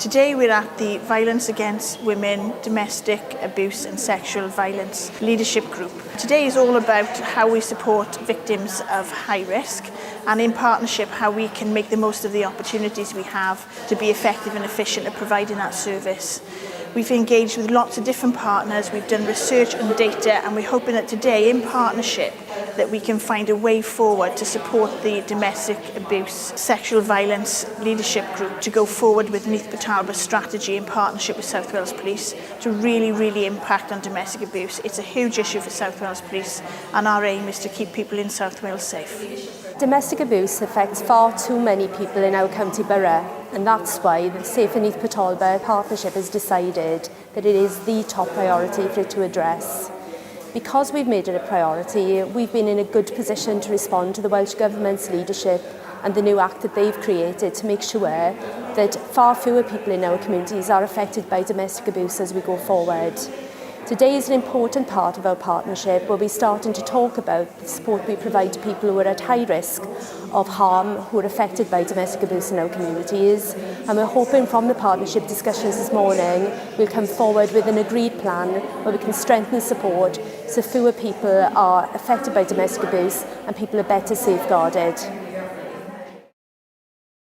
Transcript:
Today we're at the Violence Against Women, Domestic Abuse and Sexual Violence Leadership Group. Today is all about how we support victims of high risk and in partnership how we can make the most of the opportunities we have to be effective and efficient at providing that service. We've engaged with lots of different partners, we've done research and data, and we're hoping that today in partnership that we can find a way forward to support the Domestic Abuse Sexual Violence Leadership Group to go forward with Neath Batalba's strategy in partnership with South Wales Police to really impact on domestic abuse. It's a huge issue for South Wales Police and our aim is to keep people in South Wales safe. Domestic abuse affects far too many people in our county borough, and that's why the Safe and Neath Batalba partnership has decided that it is the top priority for it to address. Because we've made it a priority, we've been in a good position to respond to the Welsh Government's leadership and the new act that they've created to make sure that far fewer people in our communities are affected by domestic abuse as we go forward. Today is an important part of our partnership where we're starting to talk about the support we provide to people who are at high risk of harm, who are affected by domestic abuse in our communities. And we're hoping from the partnership discussions this morning, we'll come forward with an agreed plan where we can strengthen support so fewer people are affected by domestic abuse and people are better safeguarded.